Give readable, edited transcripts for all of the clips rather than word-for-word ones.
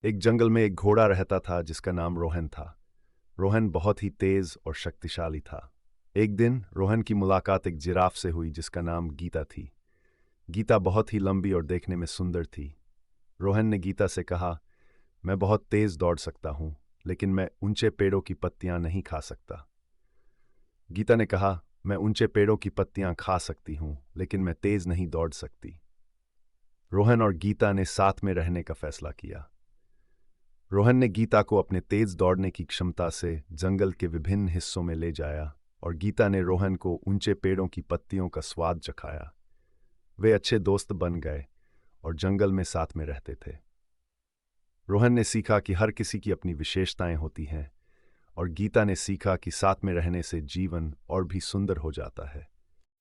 एक जंगल में एक घोड़ा रहता था जिसका नाम रोहन था। रोहन बहुत ही तेज और शक्तिशाली था। एक दिन रोहन की मुलाकात एक जिराफ से हुई जिसका नाम गीता थी। गीता बहुत ही लंबी और देखने में सुंदर थी। रोहन ने गीता से कहा, मैं बहुत तेज दौड़ सकता हूँ, लेकिन मैं ऊंचे पेड़ों की पत्तियां नहीं खा सकता। गीता ने कहा, मैं ऊंचे पेड़ों की पत्तियां खा सकती हूँ, लेकिन मैं तेज नहीं दौड़ सकती। रोहन और गीता ने साथ में रहने का फैसला किया। रोहन ने गीता को अपने तेज दौड़ने की क्षमता से जंगल के विभिन्न हिस्सों में ले जाया और गीता ने रोहन को ऊंचे पेड़ों की पत्तियों का स्वाद चखाया। वे अच्छे दोस्त बन गए और जंगल में साथ में रहते थे। रोहन ने सीखा कि हर किसी की अपनी विशेषताएं होती हैं और गीता ने सीखा कि साथ में रहने से जीवन और भी सुंदर हो जाता है।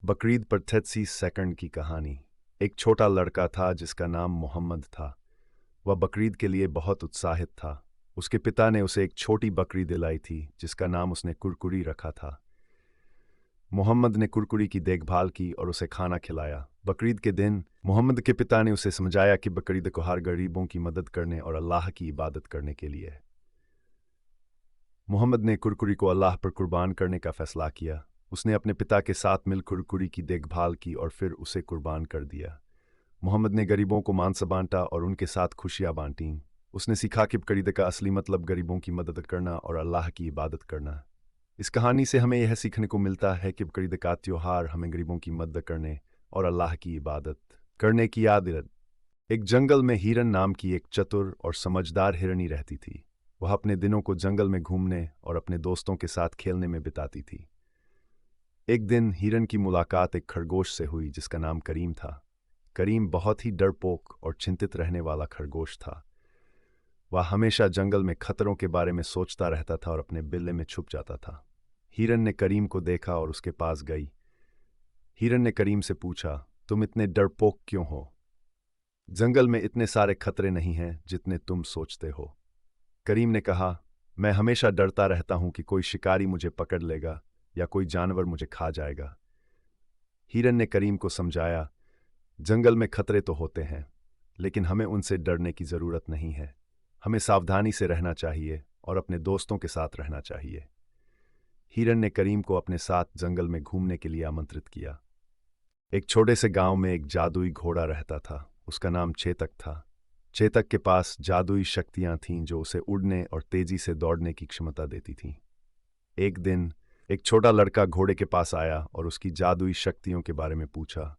बकरीद पर 33 सेकंड की कहानी। एक छोटा लड़का था जिसका नाम मोहम्मद था। वह बकरीद के लिए बहुत उत्साहित था। उसके पिता ने उसे एक छोटी बकरी दिलाई थी जिसका नाम उसने कुरकुरी रखा था। मोहम्मद ने कुरकुरी की देखभाल की और उसे खाना खिलाया। बकरीद के दिन मोहम्मद के पिता ने उसे समझाया कि बकरीद त्योहार गरीबों की मदद करने और अल्लाह की इबादत करने के लिए है। मोहम्मद ने कुरकुरी को अल्लाह पर कुर्बान करने का फैसला किया। उसने अपने पिता के साथ मिल कुरकुरी की देखभाल की और फिर उसे कुर्बान कर दिया। मोहम्मद ने गरीबों को मांस बांटा और उनके साथ खुशियां बांटीं। उसने सीखा कि बकरीद का असली मतलब गरीबों की मदद करना और अल्लाह की इबादत करना। इस कहानी से हमें यह सीखने को मिलता है कि बकरीद का त्योहार हमें गरीबों की मदद करने और अल्लाह की इबादत करने की याद दिलाता है। एक जंगल में हिरन नाम की एक चतुर और समझदार हिरनी रहती थी। वह अपने दिनों को जंगल में घूमने और अपने दोस्तों के साथ खेलने में बिताती थी। एक दिन हिरन की मुलाकात एक खरगोश से हुई जिसका नाम करीम था। करीम बहुत ही डरपोक और चिंतित रहने वाला खरगोश था। वह हमेशा जंगल में खतरों के बारे में सोचता रहता था और अपने बिल्ले में छुप जाता था। हिरन ने करीम को देखा और उसके पास गई। हिरन ने करीम से पूछा, तुम इतने डरपोक क्यों हो? जंगल में इतने सारे खतरे नहीं हैं जितने तुम सोचते हो। करीम ने कहा, मैं हमेशा डरता रहता हूं कि कोई शिकारी मुझे पकड़ लेगा या कोई जानवर मुझे खा जाएगा। हिरन ने करीम को समझाया, जंगल में खतरे तो होते हैं, लेकिन हमें उनसे डरने की जरूरत नहीं है। हमें सावधानी से रहना चाहिए और अपने दोस्तों के साथ रहना चाहिए। हिरन ने करीम को अपने साथ जंगल में घूमने के लिए आमंत्रित किया। एक छोटे से गांव में एक जादुई घोड़ा रहता था। उसका नाम चेतक था। चेतक के पास जादुई शक्तियां थीं जो उसे उड़ने और तेजी से दौड़ने की क्षमता देती थीं। एक दिन एक छोटा लड़का घोड़े के पास आया और उसकी जादुई शक्तियों के बारे में पूछा।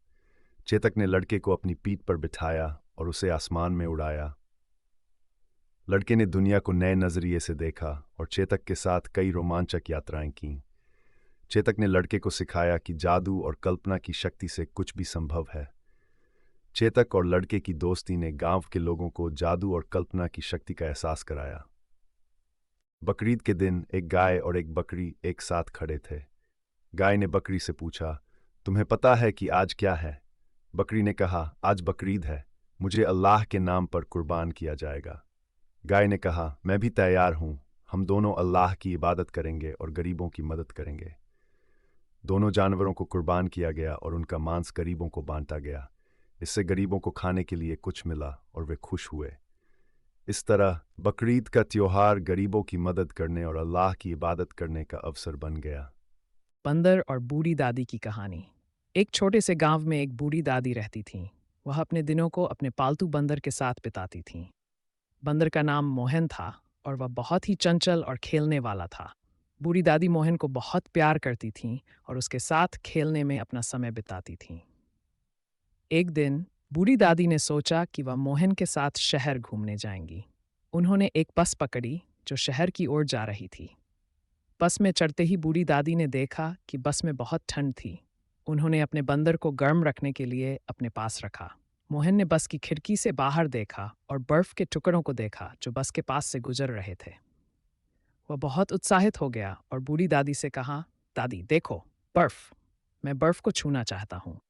चेतक ने लड़के को अपनी पीठ पर बिठाया और उसे आसमान में उड़ाया। लड़के ने दुनिया को नए नजरिए से देखा और चेतक के साथ कई रोमांचक यात्राएं कीं। चेतक ने लड़के को सिखाया कि जादू और कल्पना की शक्ति से कुछ भी संभव है। चेतक और लड़के की दोस्ती ने गांव के लोगों को जादू और कल्पना की शक्ति का एहसास कराया। बकरीद के दिन एक गाय और एक बकरी एक साथ खड़े थे। गाय ने बकरी से पूछा, तुम्हें पता है कि आज क्या है? बकरी ने कहा, आज बकरीद है, मुझे अल्लाह के नाम पर कुर्बान किया जाएगा। गाय ने कहा, मैं भी तैयार हूं, हम दोनों अल्लाह की इबादत करेंगे और गरीबों की मदद करेंगे। दोनों जानवरों को कुर्बान किया गया और उनका मांस गरीबों को बांटा गया। इससे गरीबों को खाने के लिए कुछ मिला और वे खुश हुए। इस तरह बकरीद का त्योहार गरीबों की मदद करने और अल्लाह की इबादत करने का अवसर बन गया। बंदर और बूढ़ी दादी की कहानी। एक छोटे से गांव में एक बूढ़ी दादी रहती थीं। वह अपने दिनों को अपने पालतू बंदर के साथ बिताती थीं। बंदर का नाम मोहन था और वह बहुत ही चंचल और खेलने वाला था। बूढ़ी दादी मोहन को बहुत प्यार करती थीं और उसके साथ खेलने में अपना समय बिताती थीं। एक दिन बूढ़ी दादी ने सोचा कि वह मोहन के साथ शहर घूमने जाएंगी। उन्होंने एक बस पकड़ी जो शहर की ओर जा रही थी। बस में चढ़ते ही बूढ़ी दादी ने देखा कि बस में बहुत ठंड थी। उन्होंने अपने बंदर को गर्म रखने के लिए अपने पास रखा। मोहन ने बस की खिड़की से बाहर देखा और बर्फ के टुकड़ों को देखा जो बस के पास से गुजर रहे थे। वह बहुत उत्साहित हो गया और बूढ़ी दादी से कहा, दादी देखो, बर्फ, मैं बर्फ को छूना चाहता हूँ।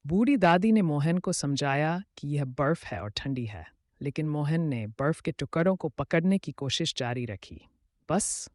बूढ़ी दादी ने मोहन को समझाया कि यह बर्फ है और ठंडी है, लेकिन मोहन ने बर्फ के टुकड़ों को पकड़ने की कोशिश जारी रखी। बस